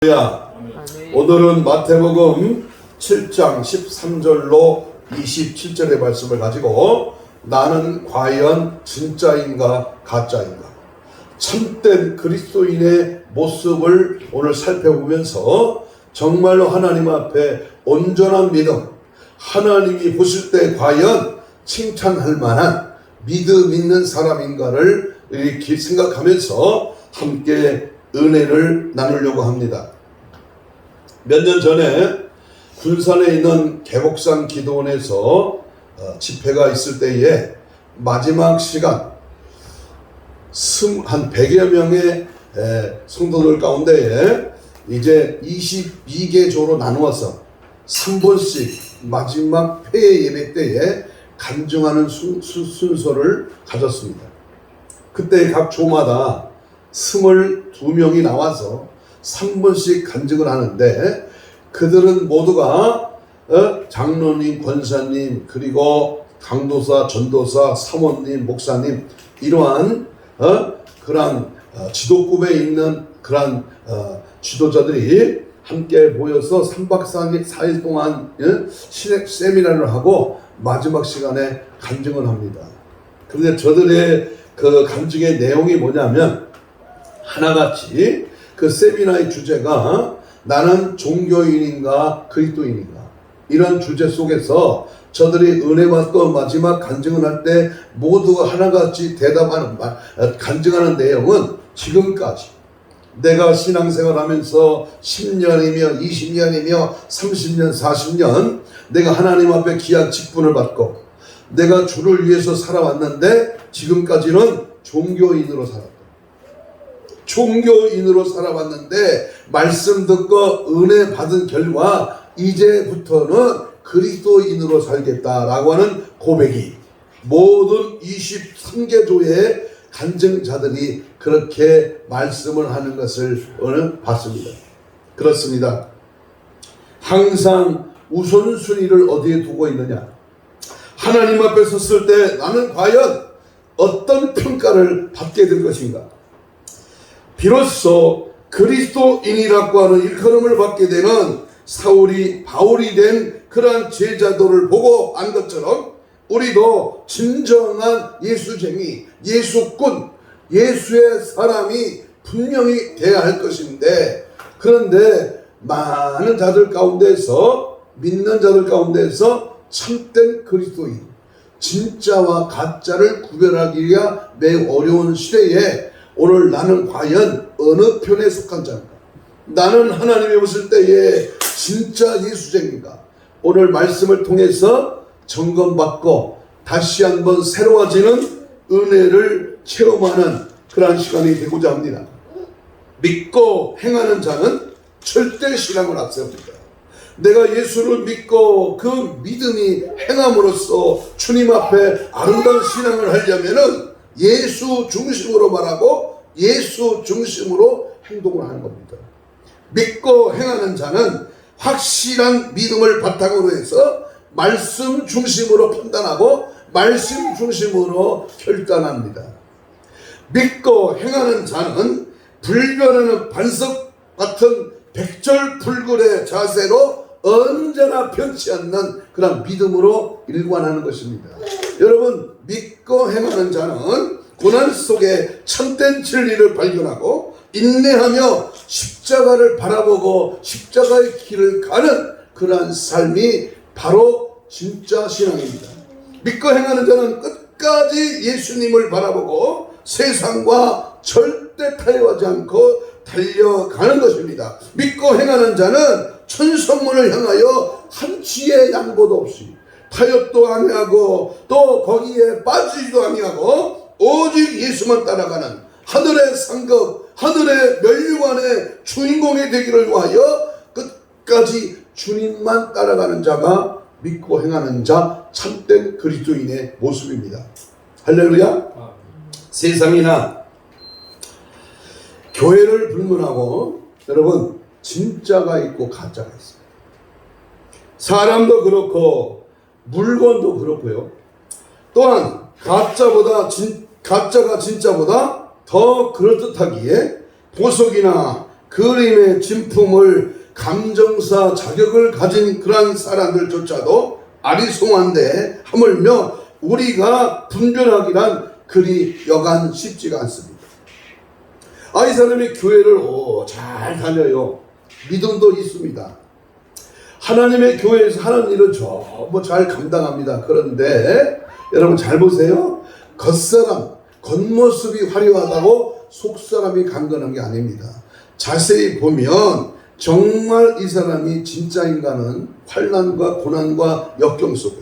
오늘은 마태복음 7장 13절로 27절의 말씀을 가지고 나는 과연 진짜인가 가짜인가, 참된 그리스도인의 모습을 오늘 살펴보면서 정말로 하나님 앞에 온전한 믿음, 하나님이 보실 때 과연 칭찬할 만한 믿음 있는 사람인가를 이렇게 생각하면서 함께 은혜를 나누려고 합니다. 몇 년 전에 군산에 있는 개복산 기도원에서 집회가 있을 때에 마지막 시간 한 100여 명의 성도들 가운데에 이제 22개 조로 나누어서 3번씩 마지막 폐회 예배 때에 간증하는 순서를 가졌습니다. 그때 각 조마다 22명이 나와서 3번씩 간증을 하는데, 그들은 모두가 장로님, 권사님, 그리고 강도사, 전도사, 사모님, 목사님, 이러한 그런 지도급에 있는 그런 지도자들이 함께 모여서 3박 4일 동안 세미나를 하고 마지막 시간에 간증을 합니다. 그런데 저들의 그 간증의 내용이 뭐냐면, 하나같이 그 세미나의 주제가 나는 종교인인가 그리스도인인가, 이런 주제 속에서 저들이 은혜 받고 마지막 간증을 할 때 모두가 하나같이 대답하는 간증하는 내용은, 지금까지 내가 신앙생활 하면서 10년이며 20년이며 30년 40년 내가 하나님 앞에 귀한 직분을 받고 내가 주를 위해서 살아왔는데 지금까지는 종교인으로 살았다. 종교인으로 살아왔는데 말씀 듣고 은혜 받은 결과 이제부터는 그리스도인으로 살겠다라고 하는 고백이 모든 23개 조의 간증자들이 그렇게 말씀을 하는 것을 오늘 봤습니다. 그렇습니다. 항상 우선순위를 어디에 두고 있느냐? 하나님 앞에 섰을 때 나는 과연 어떤 평가를 받게 될 것인가? 비로소 그리스도인이라고 하는 일컬음을 받게 되는 사울이 바울이 된 그러한 제자도를 보고 안 것처럼 우리도 진정한 예수쟁이, 예수꾼, 예수의 사람이 분명히 돼야 할 것인데, 그런데 많은 자들 가운데서, 믿는 자들 가운데서 참된 그리스도인, 진짜와 가짜를 구별하기가 매우 어려운 시대에 오늘 나는 과연 어느 편에 속한 자인가? 나는 하나님이 보실 때에 진짜 예수쟁인가? 오늘 말씀을 통해서 점검받고 다시 한번 새로워지는 은혜를 체험하는 그러한 시간이 되고자 합니다. 믿고 행하는 자는 절대 신앙을 앞세웁니다. 내가 예수를 믿고 그 믿음이 행함으로써 주님 앞에 아름다운 신앙을 하려면은 예수 중심으로 말하고 예수 중심으로 행동을 하는 겁니다. 믿고 행하는 자는 확실한 믿음을 바탕으로 해서 말씀 중심으로 판단하고 말씀 중심으로 결단합니다. 믿고 행하는 자는 불변하는 반석 같은 백절불굴의 자세로 언제나 변치 않는 그런 믿음으로 일관하는 것입니다. 여러분, 믿고 행하는 자는 고난 속에 참된 진리를 발견하고 인내하며 십자가를 바라보고 십자가의 길을 가는 그러한 삶이 바로 진짜 신앙입니다. 믿고 행하는 자는 끝까지 예수님을 바라보고 세상과 절대 타협하지 않고 달려가는 것입니다. 믿고 행하는 자는 천성문을 향하여 한치의 양보도 없이 타협도 아니하고 또 거기에 빠지지도 아니하고 오직 예수만 따라가는 하늘의 상급, 하늘의 면류관의 주인공이 되기를 위하여 끝까지 주님만 따라가는 자가 믿고 행하는 자, 참된 그리스도인의 모습입니다. 할렐루야. 세상이나 교회를 불문하고 여러분, 진짜가 있고 가짜가 있습니다. 사람도 그렇고 물건도 그렇고요. 또한 가짜가 진짜보다 더 그럴듯하기에 보석이나 그림의 진품을 감정사 자격을 가진 그러한 사람들조차도 아리송한데 하물며 우리가 분별하기란 그리 여간 쉽지가 않습니다. 이 사람이 교회를 잘 다녀요. 믿음도 있습니다. 하나님의 교회에서 하는 일은 전부 잘 감당합니다. 그런데 여러분 잘 보세요. 겉사람, 겉모습이 화려하다고 속사람이 강건한 게 아닙니다. 자세히 보면 정말 이 사람이 진짜인가는 환난과 고난과 역경 속에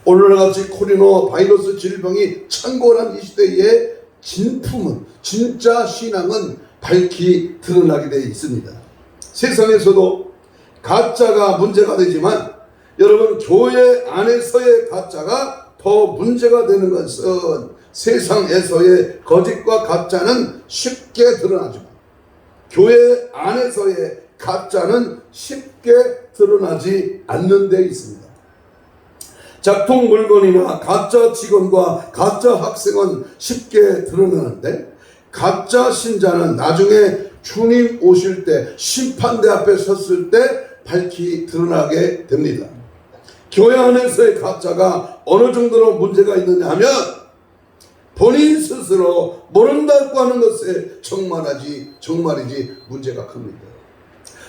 오늘날같이 코로나 바이러스 질병이 창궐한 이 시대의 진품은, 진짜 신앙은 밝히 드러나게 되어 있습니다. 세상에서도 가짜가 문제가 되지만 여러분 교회 안에서의 가짜가 더 문제가 되는 것은 세상에서의 거짓과 가짜는 쉽게 드러나지만 교회 안에서의 가짜는 쉽게 드러나지 않는 데 있습니다. 작동 물건이나 가짜 직원과 가짜 학생은 쉽게 드러나는데 가짜 신자는 나중에 주님 오실 때 심판대 앞에 섰을 때 밝히 드러나게 됩니다. 교회 안에서의 가짜가 어느 정도로 문제가 있느냐 하면 본인 스스로 모른다고 하는 것에 정말이지 문제가 큽니다.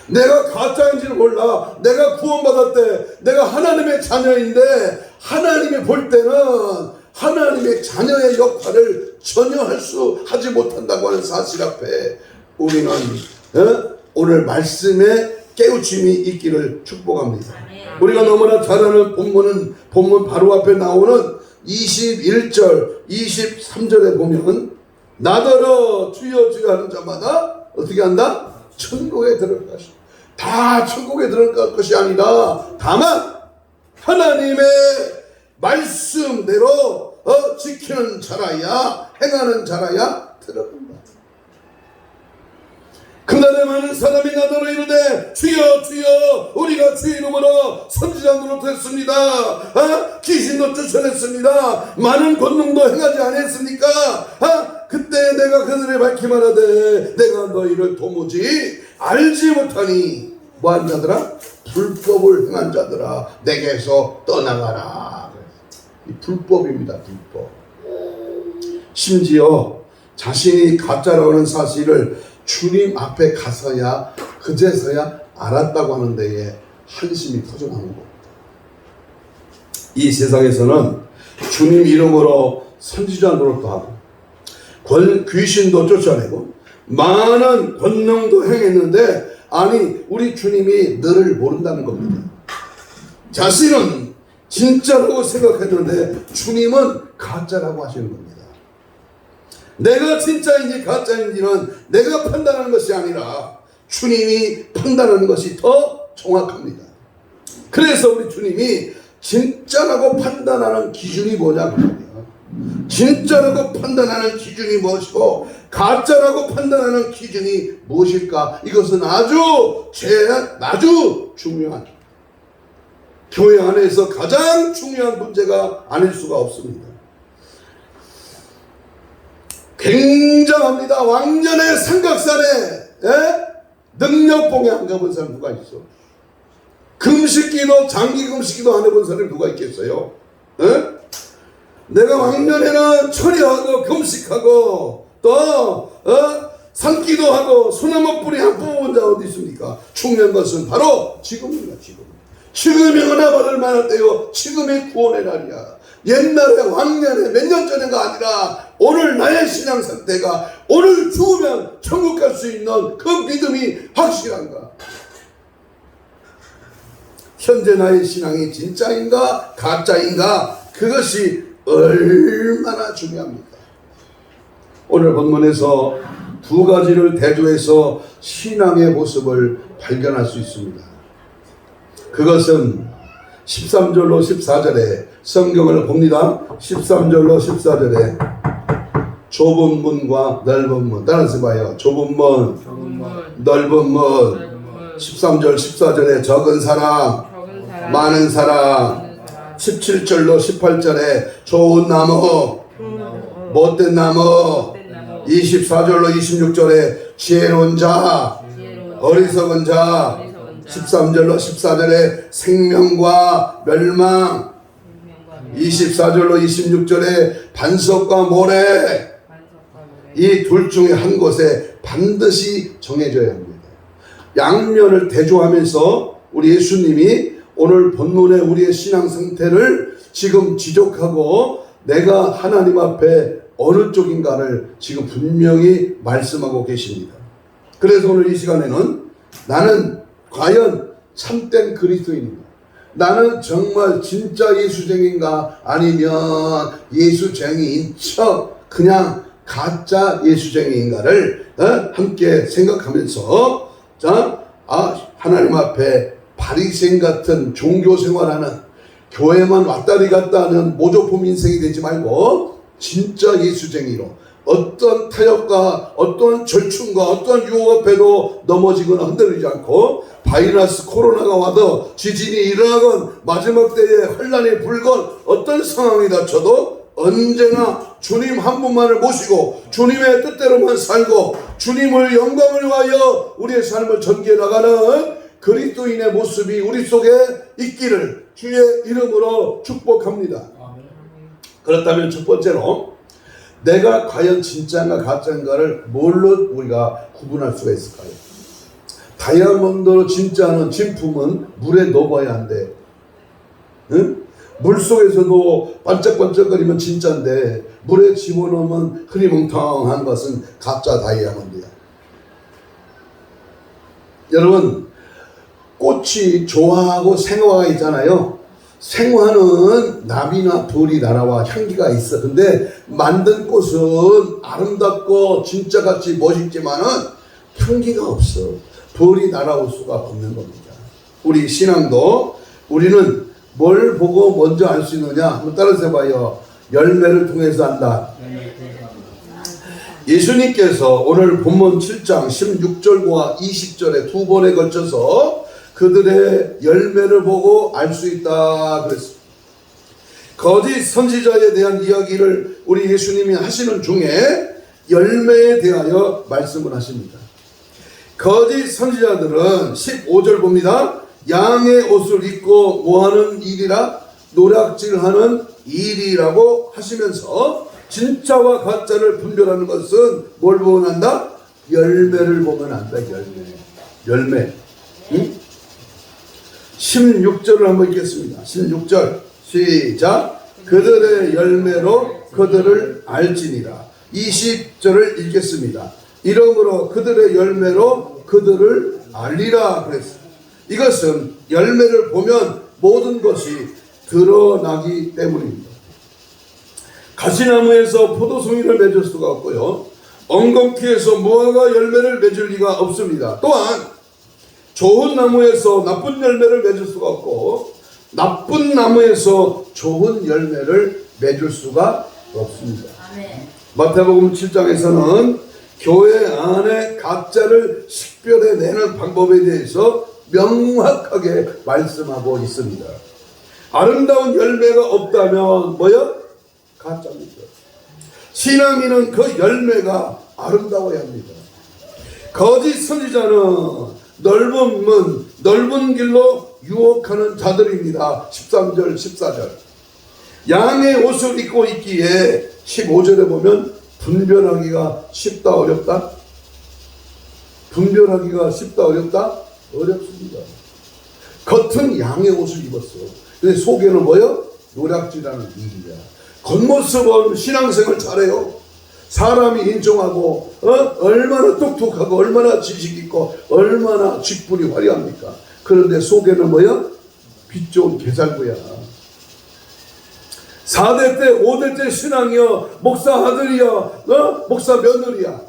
내가 가짜인지를 몰라. 내가 구원받았대. 내가 하나님의 자녀인데 하나님이 볼 때는 하나님의 자녀의 역할을 전혀 하지 못한다고 하는 사실 앞에 우리는 오늘 말씀에 깨우침이 있기를 축복합니다. 우리가 너무나 잘 아는 본문 바로 앞에 나오는 21절 23절에 보면 나더러 주여 주여 하는 자마다 어떻게 한다? 천국에 들어갈 것이. 다 천국에 들어갈 것이 아니라 다만 하나님의 말씀대로 지키는 자라야, 행하는 자라야 들어간다. 그날에 많은 사람이 나더러 이르되 주여 주여 우리가 주의 이름으로 선지자 노릇했습니다. 귀신도 쫓아냈습니다. 많은 권능도 행하지 않았습니까? 그때 내가 그들에 밝히 말하되 내가 너희를 도무지 알지 못하니 뭐한 자들아? 불법을 행한 자들아 내게서 떠나가라. 이 불법입니다. 불법. 심지어 자신이 가짜라고 하는 사실을 주님 앞에 가서야 그제서야 알았다고 하는 데에 한심이 터져나오는 겁니다. 이 세상에서는 주님 이름으로 선지자 노릇도 하고 귀신도 쫓아내고 많은 권능도 행했는데 아니 우리 주님이 너를 모른다는 겁니다. 자신은 진짜라고 생각했는데 주님은 가짜라고 하시는 겁니다. 내가 진짜인지 가짜인지는 내가 판단하는 것이 아니라 주님이 판단하는 것이 더 정확합니다. 그래서 우리 주님이 진짜라고 판단하는 기준이 뭐냐고요. 진짜라고 판단하는 기준이 무엇이고 가짜라고 판단하는 기준이 무엇일까? 이것은 아주 중요한 교회 안에서 가장 중요한 문제가 아닐 수가 없습니다. 굉장합니다. 왕년의 삼각산에 능력봉에 안 가본 사람 누가 있어? 금식기도 장기 금식기도 안 해본 사람이 누가 있겠어요? 내가 왕년에는 철야하고 금식하고 또 산기도 하고 소나무 뿌리 한 뽑은 자 어디 있습니까? 중요한 것은 바로 지금입니다. 지금이 은혜 받을 만할 때요. 지금이 구원의 날이야. 옛날에 왕년에 몇 년 전에가 아니라 오늘 나의 신앙 상태가 오늘 죽으면 천국 갈 수 있는 그 믿음이 확실한가? 현재 나의 신앙이 진짜인가 가짜인가? 그것이 얼마나 중요합니까? 오늘 본문에서 두 가지를 대조해서 신앙의 모습을 발견할 수 있습니다. 그것은 13절로 14절에 성경을 봅니다. 13절로 14절에 좁은 문과 넓은 문. 따라서 봐요. 좁은 문, 넓은 문. 13절 14절에 적은 사람, 많은 사람. 17절로 18절에 좋은 나무, 못된 나무. 24절로 26절에 지혜로운 자, 어리석은 자 13절로 14절에 생명과 멸망 24절로 26절에 반석과 모래 이 둘 중에 한 곳에 반드시 정해져야 합니다. 양면을 대조하면서 우리 예수님이 오늘 본문의 우리의 신앙 상태를 지금 지적하고 내가 하나님 앞에 어느 쪽인가를 지금 분명히 말씀하고 계십니다. 그래서 오늘 이 시간에는 나는 과연 참된 그리스도인인가? 나는 정말 진짜 예수쟁인가? 아니면 예수쟁이인 척 그냥 가짜 예수쟁이인가를 함께 생각하면서 하나님 앞에 바리새인 같은 종교 생활하는 교회만 왔다리 갔다 하는 모조품 인생이 되지 말고 진짜 예수쟁이로 어떤 타협과 어떤 절충과 어떤 유혹 앞에도 넘어지거나 흔들리지 않고 바이러스 코로나가 와도 지진이 일어나건 마지막 때에 환란이 불건 어떤 상황이 닥쳐도 언제나 주님 한 분만을 모시고 주님의 뜻대로만 살고 주님을 영광을 위하여 우리의 삶을 전개해 나가는 그리스도인의 모습이 우리 속에 있기를 주의 이름으로 축복합니다. 그렇다면 첫 번째로 내가 과연 진짜인가 가짜인가를 뭘로 우리가 구분할 수가 있을까요? 다이아몬드로 진짜는 진품은 물에 넣어봐야 한대. 응? 물 속에서도 반짝반짝거리면 진짜인데 물에 집어넣으면 흐리멍텅한 것은 가짜 다이아몬드야. 여러분, 꽃이 좋아하고 생화가 있잖아요. 생화는 나비나 벌이 날아와 향기가 있어. 근데 만든 꽃은 아름답고 진짜같이 멋있지만은 향기가 없어. 벌이 날아올 수가 없는 겁니다. 우리 신앙도 우리는 뭘 보고 먼저 알 수 있느냐? 한번 따라서 해봐요. 열매를 통해서 안다. 예수님께서 오늘 본문 7장 16절과 20절에 두 번에 걸쳐서 그들의 열매를 보고 알 수 있다 그랬습니다. 거짓 선지자에 대한 이야기를 우리 예수님이 하시는 중에 열매에 대하여 말씀을 하십니다. 거짓 선지자들은 15절 봅니다. 양의 옷을 입고 뭐하는 일이라? 노략질하는 일이라고 하시면서 진짜와 가짜를 분별하는 것은 뭘 보면 한다? 열매를 보면 한다. 열매. 응? 16절을 한번 읽겠습니다. 16절 시작. 그들의 열매로 그들을 알지니라. 20절을 읽겠습니다. 이러므로 그들의 열매로 그들을 알리라 그랬습니다. 이것은 열매를 보면 모든 것이 드러나기 때문입니다. 가시나무에서 포도송이를 맺을 수가 없고요. 엉겅퀴에서 무화과 열매를 맺을 리가 없습니다. 또한 좋은 나무에서 나쁜 열매를 맺을 수가 없고 나쁜 나무에서 좋은 열매를 맺을 수가 없습니다. 마태복음 7장에서는 교회 안에 가짜를 식별해내는 방법에 대해서 명확하게 말씀하고 있습니다. 아름다운 열매가 없다면 뭐요? 가짜입니다. 신앙인은 그 열매가 아름다워야 합니다. 거짓 선지자는 넓은 문, 넓은 길로 유혹하는 자들입니다. 13절, 14절. 양의 옷을 입고 있기에 15절에 보면 분별하기가 쉽다, 어렵다? 분별하기가 쉽다, 어렵다? 어렵습니다. 겉은 양의 옷을 입었어. 근데 속에는 뭐요? 노략질하는 일이야. 겉모습은 신앙생활 잘해요. 사람이 인정하고 얼마나 똑똑하고 얼마나 지식 있고 얼마나 직분이 화려합니까? 그런데 속에는 뭐야? 빛 좋은 개살구야. 4대 때 5대 때 신앙이여 목사 아들이여 목사 며느리야.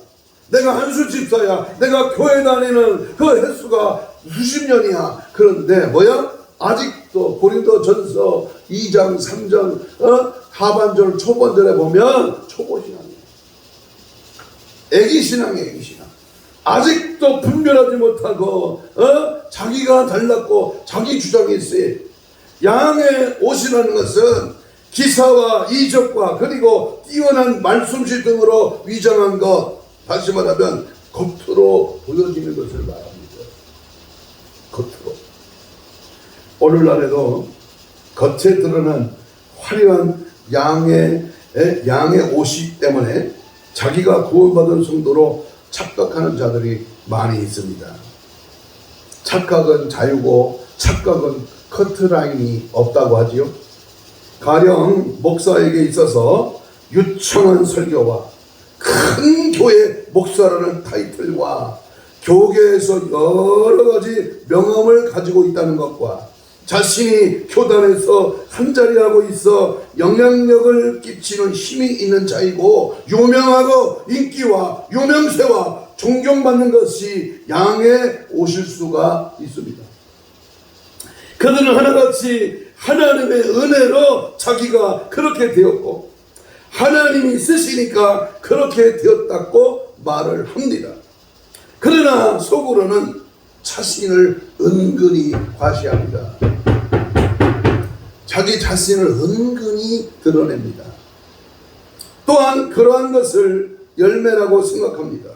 내가 한수 집사야. 내가 교회 다니는 그 횟수가 수십 년이야. 그런데 뭐야? 아직도 고린도전서 2장 3장 하반절 초반절에 보면 초보신앙이야. 애기신앙이야. 애기신앙. 아직도 분별하지 못하고 자기가 달랐고 자기 주장이 있어요. 양의 옷이라는 것은 기사와 이적과 그리고 뛰어난 말솜씨 등으로 위장한 것, 다시 말하면 겉으로 보여지는 것을 말합니다. 겉으로. 오늘날에도 겉에 드러난 화려한 양의 옷이 때문에 자기가 구원받은 성도로 착각하는 자들이 많이 있습니다. 착각은 자유고 착각은 커트라인이 없다고 하지요. 가령 목사에게 있어서 유창한 설교와 큰 교회 목사라는 타이틀과 교계에서 여러 가지 명함을 가지고 있다는 것과 자신이 교단에서 한자리하고 있어 영향력을 끼치는 힘이 있는 자이고 유명하고 인기와 유명세와 존경받는 것이 양의 옷일 수가 있습니다. 그들은 하나같이 하나님의 은혜로 자기가 그렇게 되었고 하나님이 쓰시니까 그렇게 되었다고 말을 합니다. 그러나 속으로는 자신을 은근히 과시합니다. 자기 자신을 은근히 드러냅니다. 또한 그러한 것을 열매라고 생각합니다.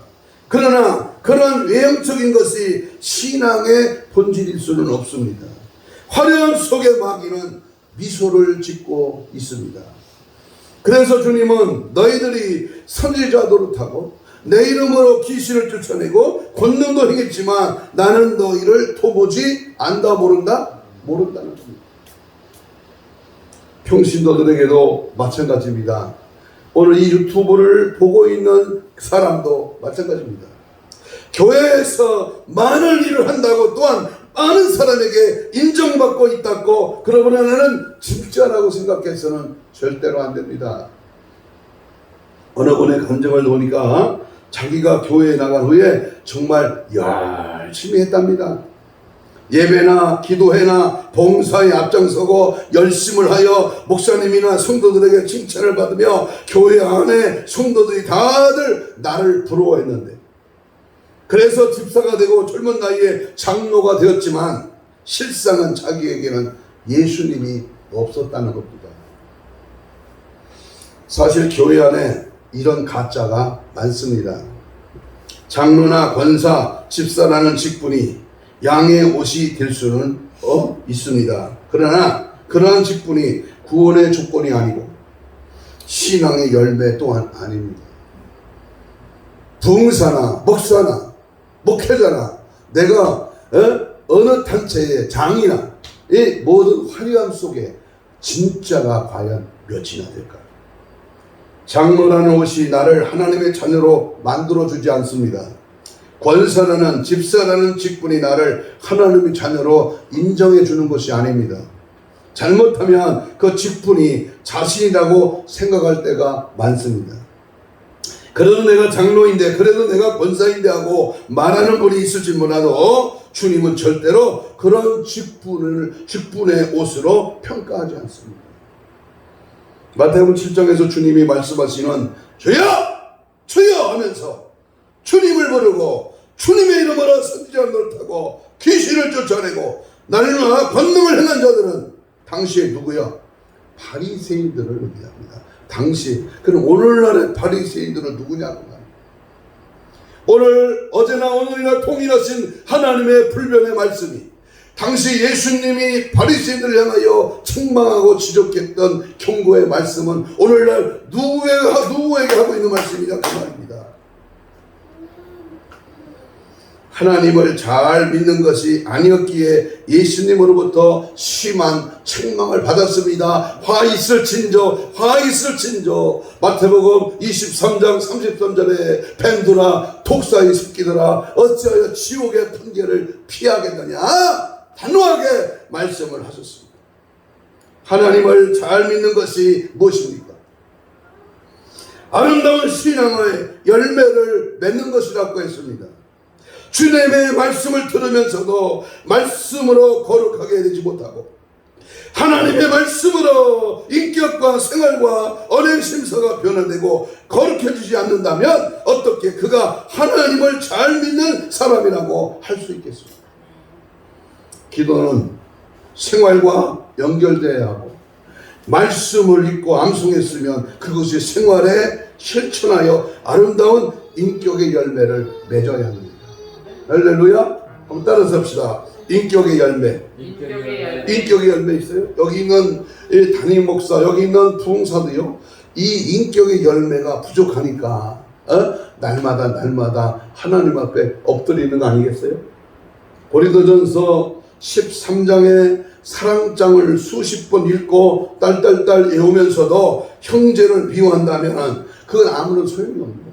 그러나 그러한 외형적인 것이 신앙의 본질일 수는 없습니다. 화려함 속의 마귀는 미소를 짓고 있습니다. 그래서 주님은 너희들이 선지자 노릇하고 내 이름으로 귀신을 쫓아내고 권능도 행했지만 나는 너희를 도무지 안다 모른다는 겁니다. 평신도들에게도 마찬가지입니다. 오늘 이 유튜브를 보고 있는 사람도 마찬가지입니다. 교회에서 많은 일을 한다고 또한 많은 사람에게 인정받고 있다고 그러거나 나는 진짜라고 생각해서는 절대로 안 됩니다. 어느 분의 감정을 보니까 자기가 교회에 나간 후에 정말 열심히 했답니다. 예배나 기도회나 봉사에 앞장서고 열심을 하여 목사님이나 성도들에게 칭찬을 받으며 교회 안에 성도들이 다들 나를 부러워했는데 그래서 집사가 되고 젊은 나이에 장로가 되었지만 실상은 자기에게는 예수님이 없었다는 겁니다. 사실 교회 안에 이런 가짜가 많습니다. 장로나 권사, 집사라는 직분이 양의 옷이 될 수는 있습니다. 그러나 그러한 직분이 구원의 조건이 아니고 신앙의 열매 또한 아닙니다. 부흥사나 목사나 목회자나 내가 어느 단체의 장이나 이 모든 화려함 속에 진짜가 과연 몇이나 될까요? 장로라는 옷이 나를 하나님의 자녀로 만들어주지 않습니다. 권사라는 집사라는 직분이 나를 하나님의 자녀로 인정해주는 것이 아닙니다. 잘못하면 그 직분이 자신이라고 생각할 때가 많습니다. 그래도 내가 장로인데 그래도 내가 권사인데 하고 말하는 분이 있을지 몰라도 주님은 절대로 그런 직분의 옷으로 평가하지 않습니다. 마태복음 7장에서 주님이 말씀하시는 주여! 주여! 하면서 주님을 부르고 주님의 이름으로 선지자 노릇하고 귀신을 쫓아내고 날마다 권능을 행한 자들은 당시에 누구야? 바리새인들을 의미합니다. 당시. 그럼 오늘날의 바리새인들은 누구냐고. 오늘 어제나 오늘이나 통일하신 하나님의 불변의 말씀이 당시 예수님이 바리새인들을 향하여 책망하고 지적했던 경고의 말씀은 오늘날 누구에게 하고 있는 말씀이냐 그 말입니다. 하나님을 잘 믿는 것이 아니었기에 예수님으로부터 심한 책망을 받았습니다. 화 있을진저 마태복음 23장 33절에 뱀들아 독사의 습기들아 어찌하여 지옥의 판결을 피하겠느냐 단호하게 말씀을 하셨습니다. 하나님을 잘 믿는 것이 무엇입니까? 아름다운 신앙의 열매를 맺는 것이라고 했습니다. 주님의 말씀을 들으면서도 말씀으로 거룩하게 되지 못하고 하나님의 말씀으로 인격과 생활과 언행심사가 변화되고 거룩해지지 않는다면 어떻게 그가 하나님을 잘 믿는 사람이라고 할 수 있겠습니까? 기도는 생활과 연결되어야 하고 말씀을 읽고 암송했으면 그것이 생활에 실천하여 아름다운 인격의 열매를 맺어야 합니다. 할렐루야. 한번 따라서 합시다. 인격의 열매. 인격의 열매 있어요. 여기 있는 이 담임 목사, 여기 있는 부흥사도요. 이 인격의 열매가 부족하니까 날마다 하나님 앞에 엎드리는 거 아니겠어요? 고린도전서 13장에 사랑장을 수십 번 읽고 딸딸딸 외우면서도 형제를 미워한다면 그건 아무런 소용이 없는 거예요.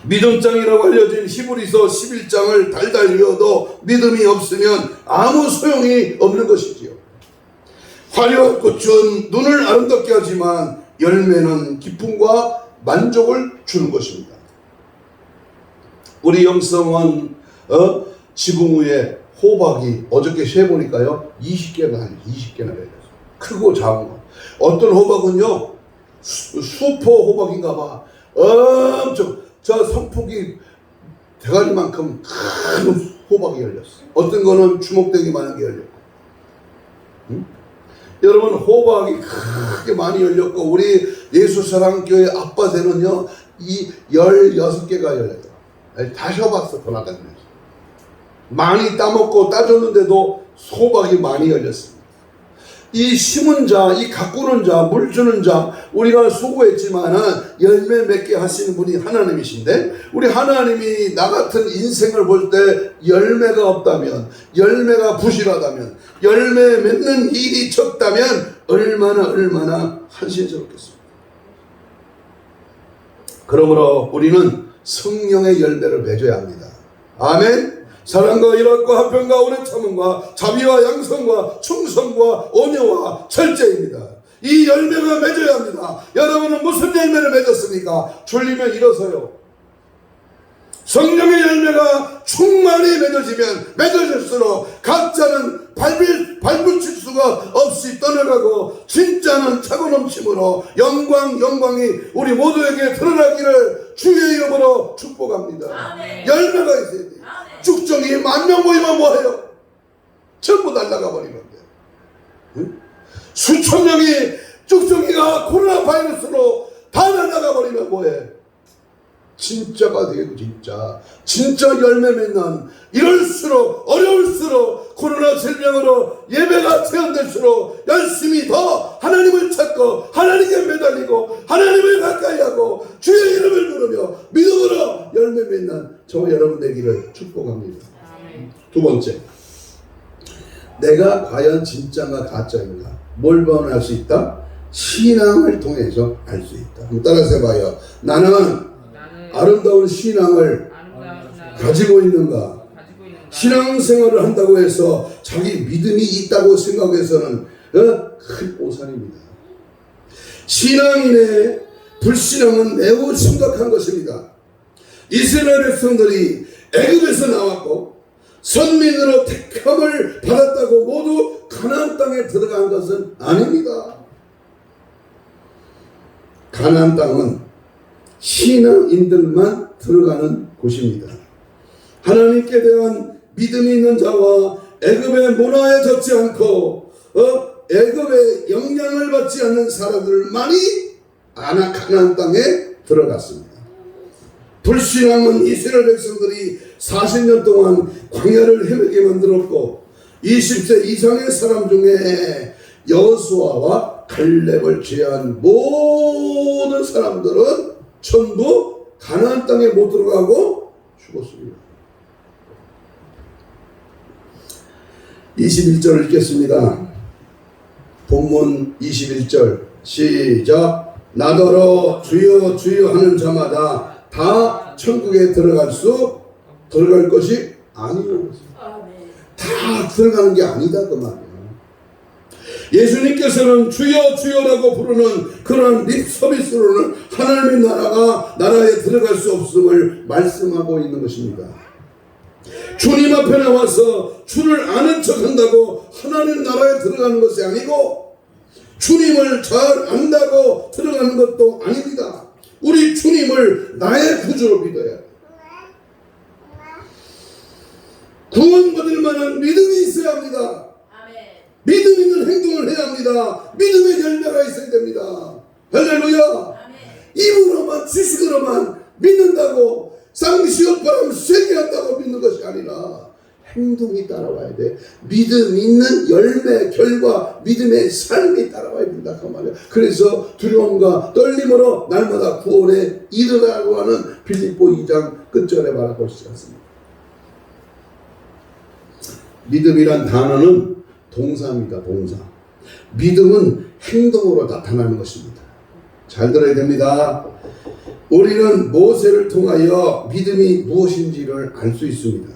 믿음장이라고 알려진 히브리서 11장을 달달 외워도 믿음이 없으면 아무 소용이 없는 것이지요. 화려한 꽃은 눈을 아름답게 하지만 열매는 기쁨과 만족을 주는 것입니다. 우리 영성은 지붕 위에 호박이 어저께 세보니까요 20개나 열렸어요. 크고 작은 거. 어떤 호박은요 수포 호박인가 봐. 엄청 저 선풍기 대가리만큼 큰 호박이 열렸어요. 어떤 거는 주먹대기만한 게 열렸고. 여러분 호박이 크게 많이 열렸고 우리 예수사랑교회 앞밭에는요 이 16개가 열려요. 다 쉬어봤어 돌아다니면서. 많이 따먹고 따줬는데도 호박이 많이 열렸습니다. 이 심은 자, 이 가꾸는 자, 물 주는 자 우리가 수고했지만은 열매 맺게 하시는 분이 하나님이신데 우리 하나님이 나 같은 인생을 볼 때 열매가 없다면 열매가 부실하다면 열매 맺는 일이 적다면 얼마나 한심스럽겠습니까? 그러므로 우리는 성령의 열매를 맺어야 합니다. 아멘. 사랑과 일합과 화평과 오래 참음과 자비와 양성과 충성과 온유와 절제입니다. 이 열매가 맺어야 합니다. 여러분은 무슨 열매를 맺었습니까? 졸리면 일어서요. 성령의 열매가 충만히 맺어질수록 가짜는 발붙일 수가 없이 떠나가고 진짜는 차고 넘침으로 영광이 우리 모두에게 드러나기를 주의 이름으로 축복합니다. 아멘. 열매가 있어야 돼요. 쭉정이 10,000명 모이면 뭐해요? 전부 날아가 버리면 돼요. 응? 수천 명이 쭉정이가 코로나 바이러스로 다 날아가 버리면 뭐해? 진짜가 되고 진짜 열매 맺는 이럴수록 어려울수록 코로나 질병으로 예배가 제한될수록 열심히 더 하나님을 찾고 하나님께 매달리고 하나님을 가까이 하고 주의 이름을 부르며 믿음으로 열매 맺는 저와 여러분 되기를 축복합니다. 두 번째, 내가 과연 진짜인가 가짜인가 뭘 발견할 수 있다? 신앙을 통해서 알 수 있다. 한번 따라서 해봐요. 나는 아름다운 신앙을 가지고 있는가? 신앙생활을 한다고 해서 자기 믿음이 있다고 생각해서는 큰 오산입니다. 신앙인의 불신앙은 매우 심각한 것입니다. 이스라엘 백성들이 애굽에서 나왔고 선민으로 택함을 받았다고 모두 가나안 땅에 들어간 것은 아닙니다. 가나안 땅은 신앙인들만 들어가는 곳입니다. 하나님께 대한 믿음이 있는 자와 애굽의 문화에 젖지 않고 애굽의 영향을 받지 않는 사람들만이 가나안 땅에 들어갔습니다. 불신앙은 이스라엘 백성들이 40년 동안 광야를 헤매게 만들었고 20세 이상의 사람 중에 여호수아와 갈렙을 제외한 모든 사람들은 전부 가나안 땅에 못 들어가고 죽었습니다. 21절 읽겠습니다. 본문 21절 시작. 나더러 주여 주여 하는 자마다 다 천국에 들어갈 것이 아니요. 다 들어가는 게 아니다 그 말이에요. 예수님께서는 주여 주여라고 부르는 그런 립 서비스로는 하나님의 나라에 들어갈 수 없음을 말씀하고 있는 것입니다. 주님 앞에 나와서 주를 아는 척한다고 하나님 나라에 들어가는 것이 아니고 주님을 잘 안다고 들어가는 것도 아닙니다. 우리 주님을 나의 구주로 믿어야 해요. 구원받을 만한 믿음이 있어야 합니다. 믿음 있는 행동을 해야 합니다. 믿음의 열매가 있어야 됩니다. 할렐루야. 입으로만 지식으로만 믿는다고 쌍시옷바람 쇠게 한다고 믿는 것이 아니라 행동이 따라와야 돼. 믿음 있는 열매, 결과, 믿음의 삶이 따라와야 된다 그 말이야. 그래서 두려움과 떨림으로 날마다 구원에 이르라고 하는 빌립보 2장 끝절에 말하고 있지 않습니까? 믿음이란 단어는 동사입니다. 동사. 믿음은 행동으로 나타나는 것입니다. 잘 들어야 됩니다. 우리는 모세를 통하여 믿음이 무엇인지를 알 수 있습니다.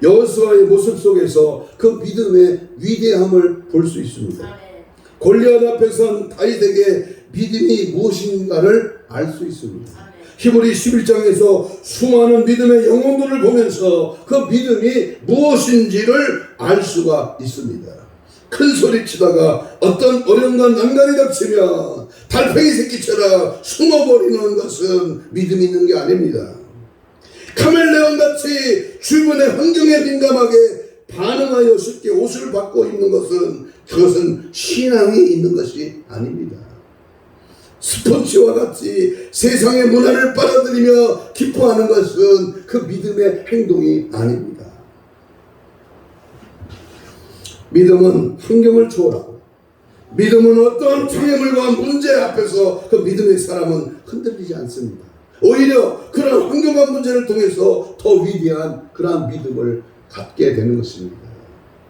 여호수아의 모습 속에서 그 믿음의 위대함을 볼 수 있습니다. 골리앗 앞에 선 다윗에게 믿음이 무엇인가를 알 수 있습니다. 히브리 11장에서 수많은 믿음의 영혼들을 보면서 그 믿음이 무엇인지를 알 수가 있습니다. 큰 소리 치다가 어떤 어려움과 난간이 닥치면 달팽이 새끼처럼 숨어버리는 것은 믿음 있는 게 아닙니다. 카멜레온 같이 주변의 환경에 민감하게 반응하여 쉽게 옷을 받고 입는 것은 그것은 신앙이 있는 것이 아닙니다. 스포츠와 같이 세상의 문화를 빨아들이며 기뻐하는 것은 그 믿음의 행동이 아닙니다. 믿음은 환경을 초월하고 믿음은 어떤 장애물과 문제 앞에서 그 믿음의 사람은 흔들리지 않습니다. 오히려 그런 환경과 문제를 통해서 더 위대한 그러한 믿음을 갖게 되는 것입니다.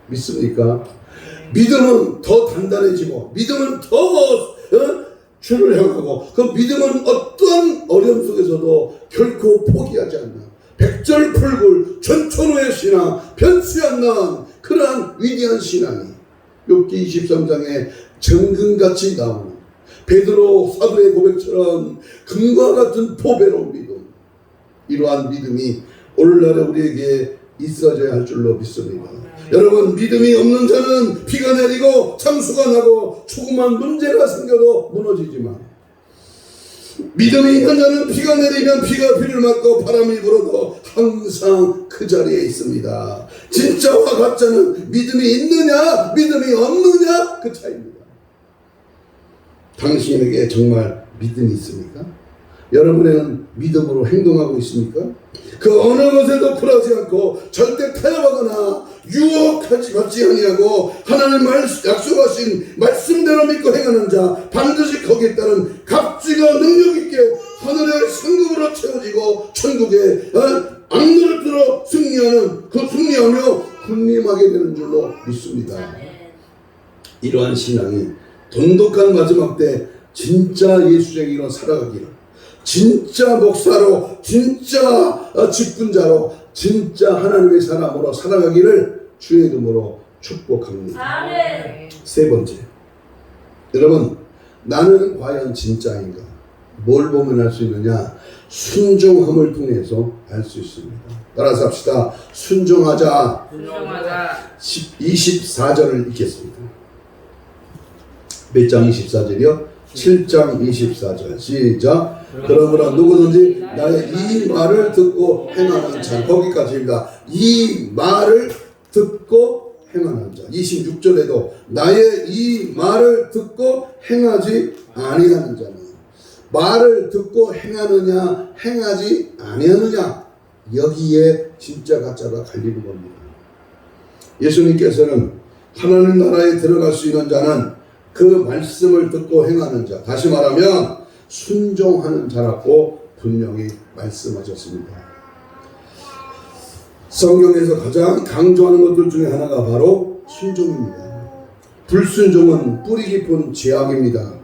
믿습니까? 믿음은 더 단단해지고 믿음은 더 주를 향하고 그 믿음은 어떤 어려움 속에서도 결코 포기하지 않는 백절불굴 전천후의 신앙, 변치 않는 그러한 위대한 신앙이 욥기 23장에 정금같이 나오는 베드로 사도의 고백처럼 금과 같은 보배로운 믿음, 이러한 믿음이 오늘날에 우리에게 있어져야 할 줄로 믿습니다. 여러분, 믿음이 없는 자는 비가 내리고 창수가 나고 조그만 문제가 생겨도 무너지지만 믿음이 있는 자는 비가 내리면 비를 맞고 바람이 불어도 항상 그 자리에 있습니다. 진짜와 가짜는 믿음이 있느냐 믿음이 없느냐 그 차이입니다. 당신에게 정말 믿음이 있습니까? 여러분은 믿음으로 행동하고 있습니까? 그 어느 것에도 굴하지 않고 절대 타협하거나 유혹하지 받지 아니하고 하나님 약속하신 말씀대로 믿고 행하는 자 반드시 거기에 따른 값지고 능력 있게 하늘의 상급으로 채워지고 천국의 악로를 들어 승리하며 군림하게 되는 줄로 믿습니다. 이러한 신앙이 돈독한 마지막 때 진짜 예수쟁이로 살아가기를, 진짜 목사로, 진짜 직분자로, 진짜 하나님의 사람으로 살아가기를 주의 이름으로 축복합니다. 아멘. 세 번째, 여러분, 나는 과연 진짜인가? 뭘 보면 알 수 있느냐? 순종함을 통해서 알 수 있습니다. 따라서 합시다. 순종하자. 24절을 읽겠습니다. 몇 장 24절이요? 7장 24절 시작. 그러므로 누구든지 나의 이 말을 듣고 행하는 자, 거기까지입니다. 이 말을 듣고 행하는 자. 26절에도 나의 이 말을 듣고 행하지 아니하는 자는, 말을 듣고 행하느냐 행하지 아니하느냐, 여기에 진짜 가짜가 갈리는 겁니다. 예수님께서는 하나님 나라에 들어갈 수 있는 자는 그 말씀을 듣고 행하는 자, 다시 말하면 순종하는 자라고 분명히 말씀하셨습니다. 성경에서 가장 강조하는 것들 중에 하나가 바로 순종입니다. 불순종은 뿌리 깊은 죄악입니다.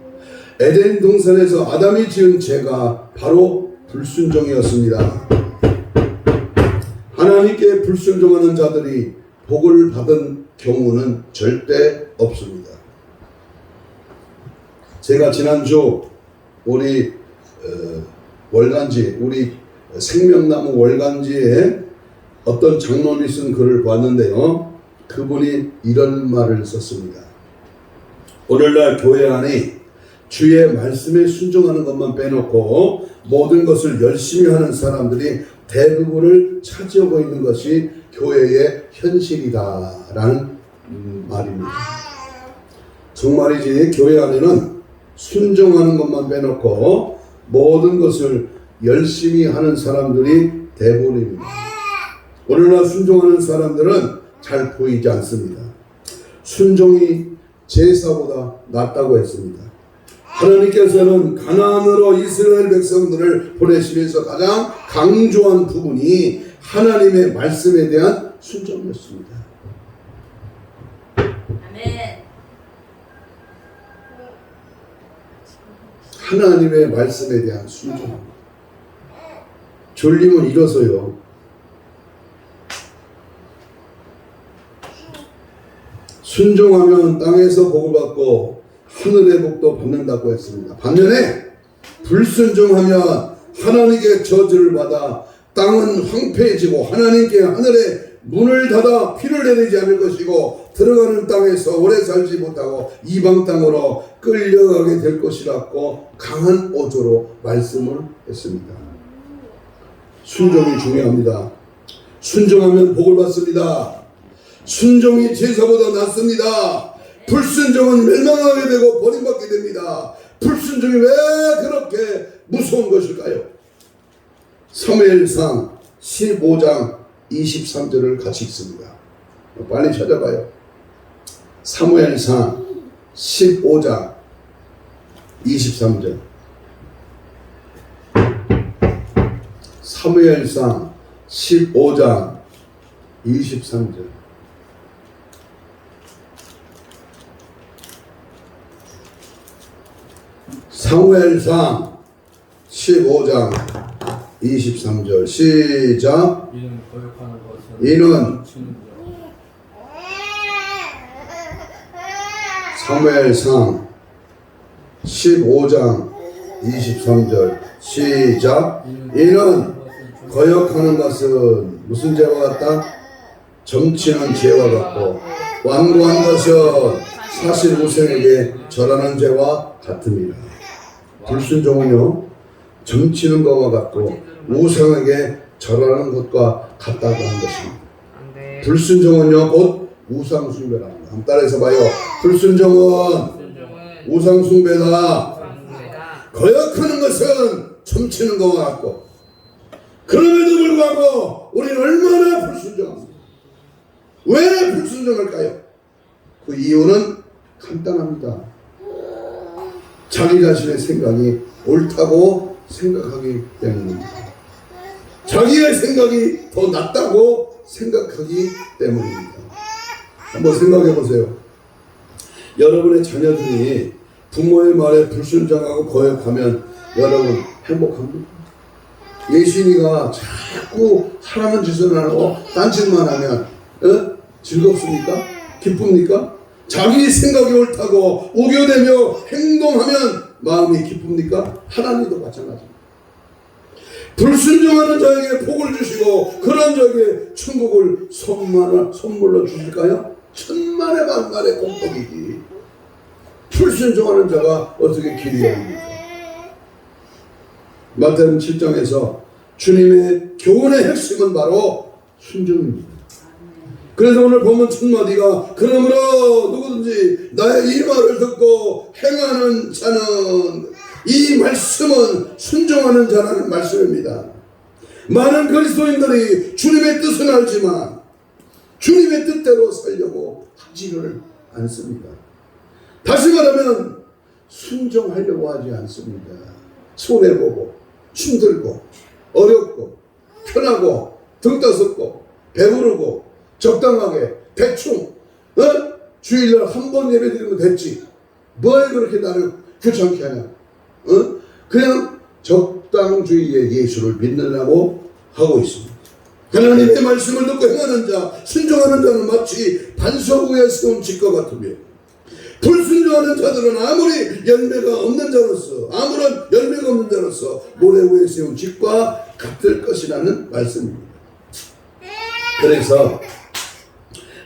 에덴 동산에서 아담이 지은 죄가 바로 불순종이었습니다. 하나님께 불순종하는 자들이 복을 받은 경우는 절대 없습니다. 제가 지난주 우리 월간지, 우리 생명나무 월간지에 어떤 장로님이 쓴 글을 봤는데요, 그분이 이런 말을 썼습니다. 오늘날 교회 안에 주의 말씀에 순종하는 것만 빼놓고 모든 것을 열심히 하는 사람들이 대부분을 차지하고 있는 것이 교회의 현실이다라는 말입니다. 정말이지 교회 안에는 순종하는 것만 빼놓고 모든 것을 열심히 하는 사람들이 대부분입니다. 오늘날 순종하는 사람들은 잘 보이지 않습니다. 순종이 제사보다 낫다고 했습니다. 하나님께서는 가나안으로 이스라엘 백성들을 보내시면서 가장 강조한 부분이 하나님의 말씀에 대한 순종이었습니다. 아멘. 하나님의 말씀에 대한 순종. 졸림은 일어서요. 순종하면 땅에서 복을 받고 하늘의 복도 받는다고 했습니다. 반면에 불순종하면 하나님께 저주를 받아 땅은 황폐해지고 하나님께 하늘의 문을 닫아 피를 내리지 않을 것이고 들어가는 땅에서 오래 살지 못하고 이방 땅으로 끌려가게 될 것이라고 강한 어조로 말씀을 했습니다. 순종이 중요합니다. 순종하면 복을 받습니다. 순종이 제사보다 낫습니다. 불순종은 멸망하게 되고 버림받게 됩니다. 불순종이 왜 그렇게 무서운 것일까요? 사무엘상 15장 23절을 같이 읽습니다. 빨리 찾아봐요. 사무엘상 15장 23절. 사무엘상 15장 23절. 사무엘상 15장 23절 시작. 이는 사무엘상 15장 23절 시작. 이는 거역하는 것은 무슨 죄와 같다? 정치는 죄와 같고 완고한 것은 사실 우상에게 절하는 죄와 같습니다. 불순종은요, 정치는 것과 같고 우상에게 절하는 것과 같다고 하는 것입니다. 불순종은요 곧 우상숭배랍니다. 한번 따라해서 봐요. 불순종은 우상숭배다. 거역하는 것은 점치는 것과 같고, 그럼에도 불구하고 우리는 얼마나 불순종합니까? 왜 불순종할까요? 그 이유는 간단합니다. 자기 자신의 생각이 옳다고 생각하기 때문입니다. 자기의 생각이 더 낫다고 생각하기 때문입니다. 한번 생각해 보세요. 여러분의 자녀들이 부모의 말에 불순종하고 거역하면 여러분 행복합니까? 예신이가 자꾸 하라는 짓을 안 하고 딴짓만 하면 즐겁습니까? 기쁩니까? 자기 생각이 옳다고 우겨대며 행동하면 마음이 기쁩니까? 하나님도 마찬가지입니다. 불순종하는 자에게 복을 주시고 그런 자에게 천국을 선물로 주실까요? 천만의 만만의 공덕이지. 불순종하는 자가 어떻게 길이 열립니까? 마태복음 7장에서 주님의 교훈의 핵심은 바로 순종입니다. 그래서 오늘 본문 첫 마디가 그러므로 누구든지 나의 이 말을 듣고 행하는 자는, 이 말씀은 순종하는 자라는 말씀입니다. 많은 그리스도인들이 주님의 뜻은 알지만 주님의 뜻대로 살려고 하지를 않습니다. 다시 말하면 순종하려고 하지 않습니다. 손해보고 힘들고 어렵고 편하고 등 떠섰고 배부르고 적당하게 대충 주일날 한 번 예배 드리면 됐지, 뭘 그렇게 나를 귀찮게 하냐, 그냥 적당주의의 예수를 믿느라고 하고 있습니다. 하나님의 말씀을 듣고 행하는 자, 순종하는 자는 마치 반석 위에 세운 집과 같으며, 불순종하는 자들은 아무리 열매가 없는 자로서, 아무런 열매가 없는 자로서 모래 위에 세운 집과 같을 것이라는 말씀입니다. 그래서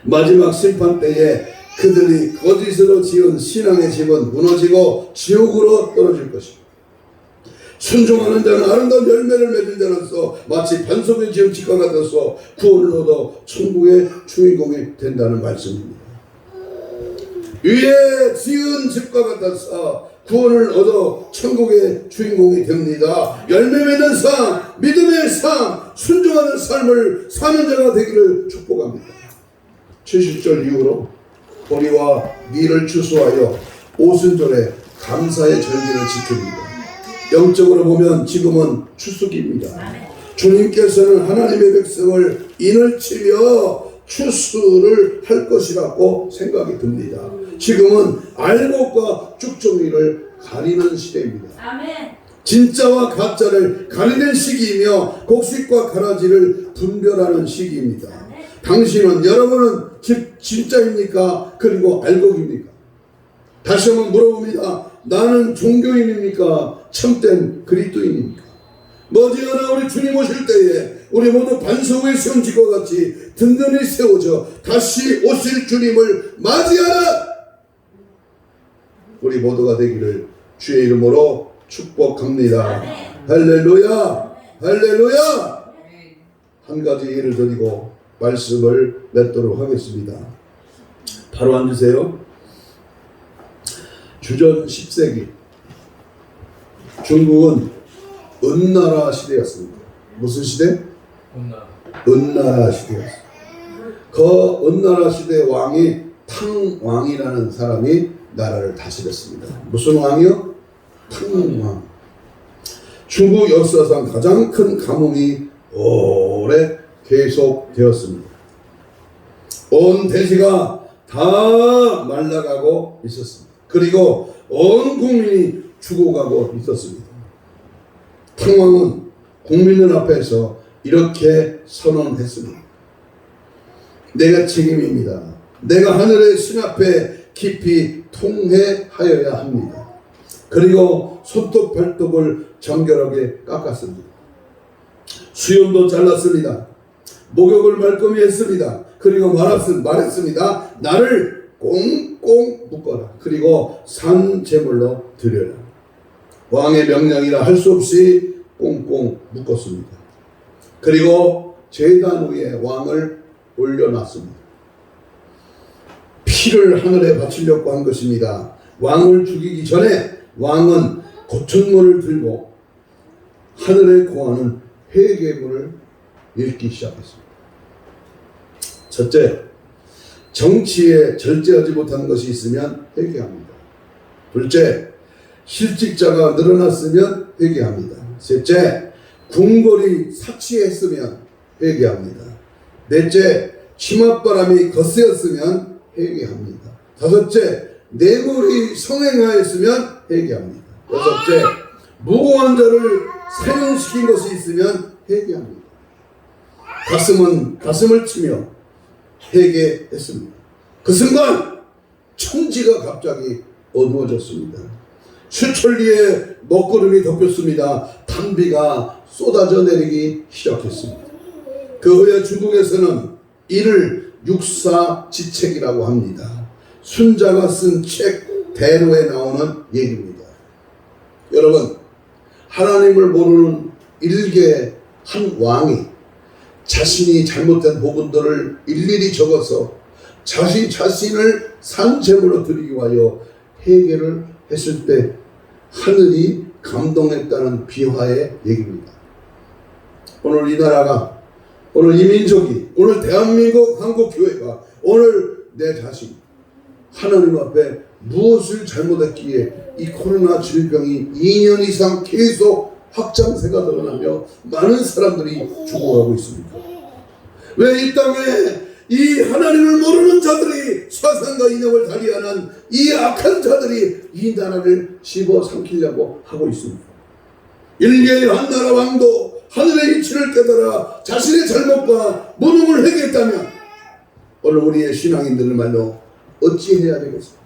마지막 심판 때에 그들이 거짓으로 지은 신앙의 집은 무너지고 지옥으로 떨어질 것입니다. 순종하는 자는 아름다운 열매를 맺은 자로서 마치 반석에 지은 집과 같아서 구원을 얻어 천국의 주인공이 된다는 말씀입니다. 위에 지은 집과 같아서 구원을 얻어 천국의 주인공이 됩니다. 열매 맺는 삶, 믿음의 삶, 순종하는 삶을 사는 자가 되기를 축복합니다. 70절 이후로 보리와 밀을 추수하여 오순절에 감사의 절기를 지킵니다. 영적으로 보면 지금은 추수기입니다. 주님께서는 하나님의 백성을 인을 치며 추수를 할 것이라고 생각이 듭니다. 지금은 알곡과 쭉정이를 가리는 시대입니다. 진짜와 가짜를 가리는 시기이며 곡식과 가라지를 분별하는 시기입니다. 당신은, 여러분은 진짜입니까? 그리고 알곡입니까? 다시 한번 물어봅니다. 나는 종교인입니까? 참된 그리스도인입니까? 머지않아 우리 주님 오실 때에 우리 모두 반석 위에 세운 집과 같이 든든히 세워져 다시 오실 주님을 맞이하라! 우리 모두가 되기를 주의 이름으로 축복합니다. 할렐루야! 할렐루야! 한 가지 예를 드리고 말씀을 맺도록 하겠습니다. 바로 앉으세요. 주전 10세기 중국은 은나라 시대였습니다. 무슨 시대? 은나라 시대였습니다. 그 은나라 시대 왕이 탕왕이라는 사람이 나라를 다스렸습니다. 무슨 왕이요? 탕왕. 중국 역사상 가장 큰 가뭄이 오래 계속되었습니다. 온 대지가 다 말라가고 있었습니다. 그리고 온 국민이 죽어가고 있었습니다. 탕왕은 국민들 앞에서 이렇게 선언했습니다. 내가 책임입니다. 내가 하늘의 신 앞에 깊이 통회하여야 합니다. 그리고 손톱 발톱을 정결하게 깎았습니다. 수염도 잘랐습니다. 목욕을 말끔히 했습니다. 그리고 말했습니다. 나를 꽁꽁 묶어라. 그리고 산 제물로 드려라. 왕의 명령이라 할 수 없이 꽁꽁 묶었습니다. 그리고 제단 위에 왕을 올려놨습니다. 피를 하늘에 바치려고 한 것입니다. 왕을 죽이기 전에 왕은 고천물을 들고 하늘에 고하는 회개문을 읽기 시작했습니다. 첫째, 정치에 절제하지 못한 것이 있으면 회개합니다. 둘째, 실직자가 늘어났으면 회개합니다. 셋째, 궁궐이 사치했으면 회개합니다. 넷째, 치맛바람이 거세었으면 회개합니다. 다섯째, 뇌물이 성행하였으면 회개합니다. 여섯째, 무고한 자를 사형시킨 것이 있으면 회개합니다. 가슴을 치며 회개했습니다. 그 순간 천지가 갑자기 어두워졌습니다. 수천리의 먹구름이 덮였습니다. 단비가 쏟아져 내리기 시작했습니다. 그 후에 중국에서는 이를 육사지책이라고 합니다. 순자가 쓴 책 대로에 나오는 얘기입니다. 여러분, 하나님을 모르는 일개 한 왕이 자신이 잘못된 부분들을 일일이 적어서 자신을 산제물로 드리기 위하여 회개를 했을 때 하늘이 감동했다는 비화의 얘기입니다. 오늘 이 나라가, 오늘 이 민족이, 오늘 대한민국 한국교회가, 오늘 내 자신 하나님 앞에 무엇을 잘못했기에 이 코로나 질병이 2년 이상 계속 확장세가 드러나며 많은 사람들이 죽어가고 있습니다. 왜 이 땅에 이 하나님을 모르는 자들이 사상과 이념을 달리하는 이 악한 자들이 이 나라를 집어삼키려고 하고 있습니다. 일개의 한 나라 왕도 하늘의 이치를 깨달아 자신의 잘못과 무능을 회개했다면 오늘 우리의 신앙인들을 말로 어찌해야 되겠습니까?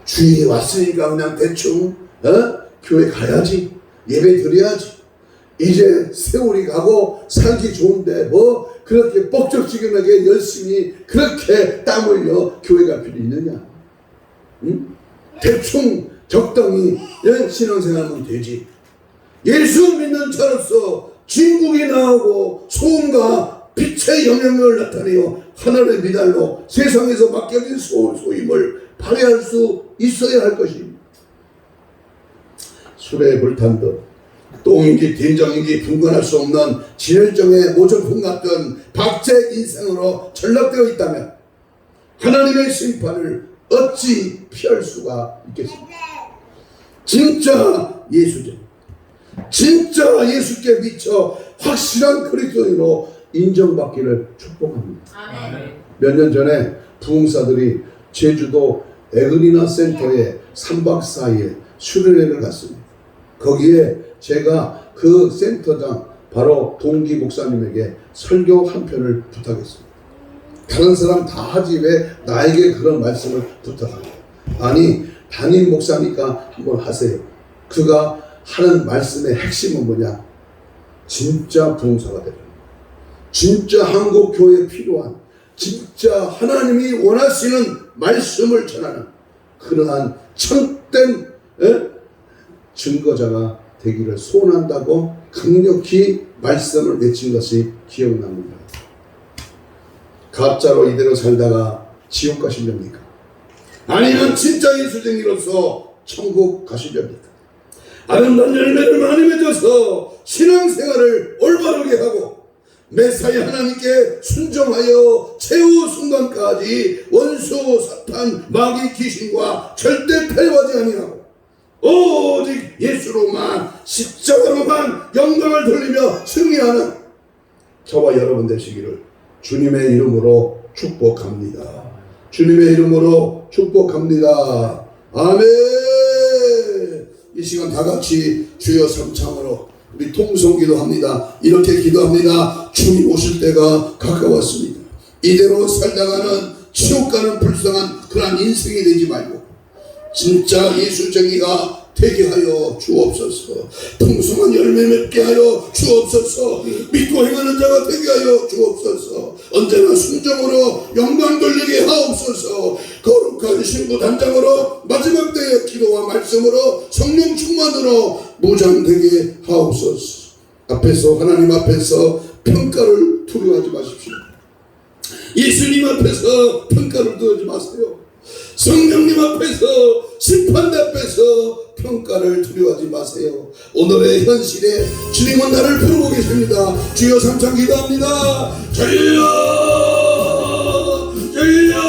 주일이 왔으니까 그냥 대충 교회 가야지, 예배 드려야지, 이제 세월이 가고 살기 좋은데 뭐 그렇게 뻑적지근하게 열심히 그렇게 땀 흘려 교회 갈 필요 있느냐? 응? 대충 적당히 신앙생활하면 되지. 예수 믿는 자로서 진국이 나오고 소음과 빛의 영향력을 나타내어 하늘의 미달로 세상에서 맡겨진 소임을 발휘할 수 있어야 할 것입니다. 술에 불탄 듯 똥인지 된장인지 분간할 수 없는 진열정의 모조품 같은 박제 인생으로 전락되어 있다면 하나님의 심판을 어찌 피할 수가 있겠습니까? 진짜 예수적, 진짜 예수께 미쳐 확실한 그리스도인으로 인정받기를 축복합니다. 몇 년 전에 부흥사들이 제주도 에그리나 센터에 3박 4일 수련회를 갔습니다. 거기에 제가 그 센터장 바로 동기 목사님에게 설교 한 편을 부탁했습니다. 다른 사람 다 하지 왜 나에게 그런 말씀을 부탁합니다. 아니 담임 목사니까 한번 하세요. 그가 하는 말씀의 핵심은 뭐냐? 진짜 부흥사가 되는, 진짜 한국 교회에 필요한, 진짜 하나님이 원하시는 말씀을 전하는 그러한 참된 증거자가 되기를 소원한다고 강력히 말씀을 외친 것이 기억납니다. 가짜로 이대로 살다가 지옥 가시렵니까? 아니면 진짜 예수쟁이로서 천국 가시렵니까? 아름다운 열매를 많이 맺어서 신앙생활을 올바르게 하고 메사야 하나님께 순종하여 최후 순간까지 원수 사탄 마귀 귀신과 절대 패하지 아니하고 오직 예수로만 십자가로만 영광을 돌리며 승리하는 저와 여러분 되시기를 주님의 이름으로 축복합니다. 주님의 이름으로 축복합니다. 아멘. 이 시간 다 같이 주여 삼창으로 우리 통성기도 합니다. 이렇게 기도합니다. 주님 오실 때가 가까웠습니다. 이대로 살다가는 지옥 가는 불쌍한 그런 인생이 되지 말고 진짜 예수쟁이가 되게 하여 주옵소서. 풍성한 열매 맺게 하여 주옵소서. 믿고 행하는 자가 되게 하여 주옵소서. 언제나 순종으로 영광 돌리게 하옵소서. 거룩한 신부 단장으로 마지막 때의 기도와 말씀으로 성령 충만으로 무장되게 하옵소서. 앞에서 하나님 앞에서 평가를 두려워하지 마십시오. 예수님 앞에서 평가를 두려워하지 마세요. 성령님 앞에서 심판대 앞에서 평가를 두려워하지 마세요. 오늘의 현실에 주님은 나를 부르고 계십니다. 주여 삼창 기도합니다. 주여 주여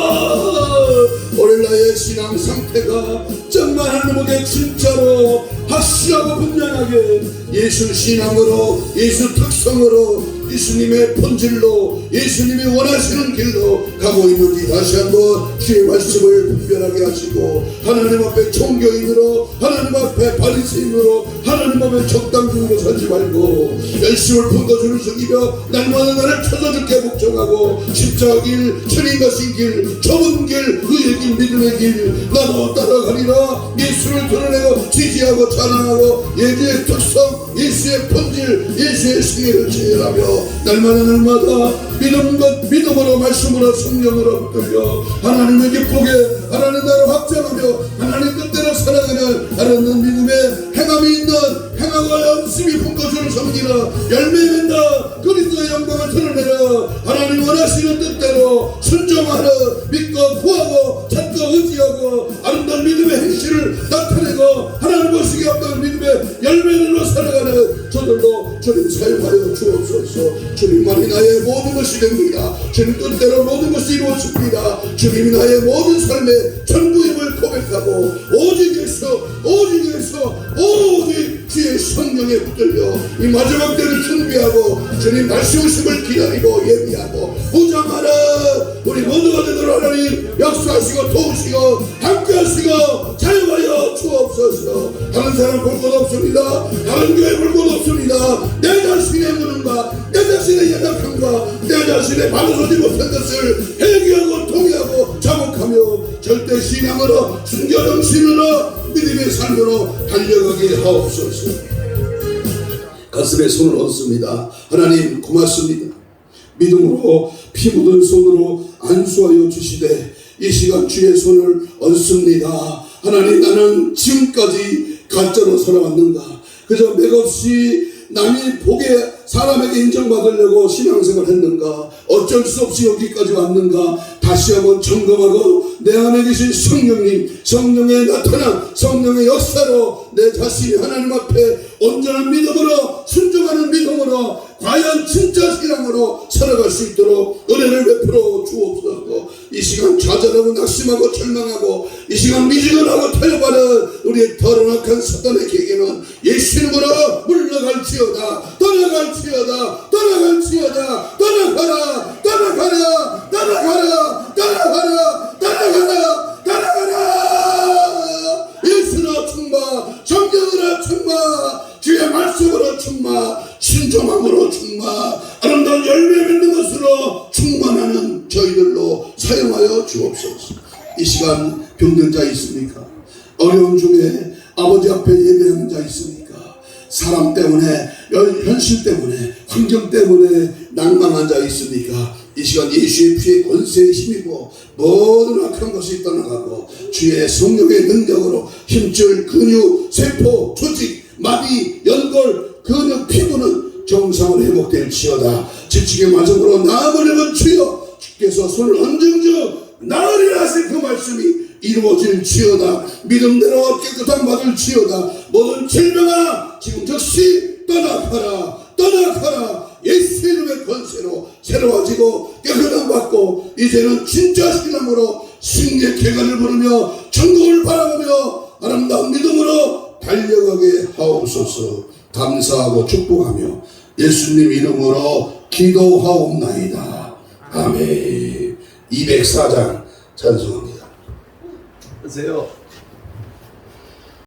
주여. 오늘 나의 신앙 상태가 정말 하나님께 진짜로 확실하고 분명하게 예수 신앙으로 예수 특성으로 예수님의 본질로 예수님이 원하시는 길로 가고 있는지 다시 한번 주의 말씀을 분별하게 하시고 하나님 앞에 종교인으로 하나님 앞에 바리새인으로 하나님 앞에 적당중으로 살지 말고 열심을 품고주를 속이며 날마다 나를 찾아줄게 복종하고 십자가 길 천인 가신 길 좁은 길 의의 길 믿음의 길 나도 따라가리라. 예수를 드러내고 지지하고 찬양하고 예수의 특성 예수의 본질 예수의 승리를 제일하며 날마다 믿음으로 말씀으로 성령으로 붙들려 하나님의 기쁘게 하나님 나라를 확장하며 하나님 뜻대로 살아가는 하나님 믿음에 행함이 있는 행함과 열심히 품고주를 섬기라. 열매 맺는다. 그리스도의 영광을 드러내라. 하나님 원하시는 뜻대로 순종하는 믿고 구하고 찾고 의지하고 아름다운 믿음의 행실을 나타내고 하나님 보시기에 없던 믿음의 열매들로 살아가는 저들도 주님 사용하여 주옵소서. 주님만이 나의 모든 것이 됩니다. 주님 뜻대로 모든 것이 이루어집니다. 주님이 나의 모든 삶의 전부임을 고백하고 오직 주의 성령에 붙들려 이 마지막 때를 준비하고 주님 다시 오심을 기다리고 예비하고 무장하라. 우리 모두가 되도록 하나님 역사하시고 도우시고 함께하시고 자유하여 주옵소서. 다른 사람 볼 것 없습니다. 다른 교회 볼 것 없습니다. 내 자신의 무능과 내 자신의 연약함과 내 자신의 받아서지 못한 것을 회개하고 통회하고 자복하며 절대 신앙으로 순결정신으로 믿음의 삶으로 달려가게 하옵소서. 가슴에 손을 얹습니다. 하나님 고맙습니다. 믿음으로 피 묻은 손으로 안수하여 주시되 이 시간 주의 손을 얹습니다. 하나님 나는 지금까지 가짜로 살아왔는가? 그저 맥없이 남이 보게 사람에게 인정받으려고 신앙생활 했는가? 어쩔 수 없이 여기까지 왔는가? 다시 한번 점검하고 내 안에 계신 성령님, 성령의 나타남, 성령의 역사로 내 자신이 하나님 앞에 온전한 믿음으로, 순종하는 믿음으로, 과연 진짜 신앙으로 살아갈 수 있도록 은혜를 베풀어 주옵소서. 이 시간 좌절하고 낙심하고 절망하고 이 시간 미지근하고 타협하는 우리의 더러운 악한 사단의 계계는 예수 이름으로 물러갈지어다. 떠나갈지어다. 떠나갈지어다. 떠나가라. 떠나가라. 떠나가라. 떠나가라. 떠나가라. 떠나가라. 예수로 충마, 성령으로 충마, 주의 말씀으로 충마, 신정함으로 충마, 아름다운 열매 맺는 것으로 충만하는 저희들로 사용하여 주옵소서. 이 시간 병든 자 있습니까? 어려움 중에 아버지 앞에 예배하는 자 있습니까? 사람 때문에, 현실 때문에, 환경 때문에 낭망한 자 있습니까? 이 시간 예수의 피의 권세에 힘입어 모든 악한 것이 떠나가고 주의 성령의 능력으로 힘줄 근육, 세포, 조직, 마비, 연골, 근육, 피부는 정상으로 회복될지어다. 지치게 마정으로 나아버리면 주여 주께서 손을 얹은즉 나으리라 하신 그 말씀이 이루어질지어다. 믿음대로 깨끗한 받을지어다. 모든 질병아 지금 즉시 떠나가라. 떠나가라. 예수 이름의 권세로 새로워지고 깨끗함 받고 이제는 진짜 신앙으로 승리의 쾌감을 부르며 천국을 바라보며 아름다운 믿음으로 달려가게 하옵소서. 감사하고 축복하며 예수님 이름으로 기도하옵나이다. 아멘. 204장 찬송합니다. 보세요.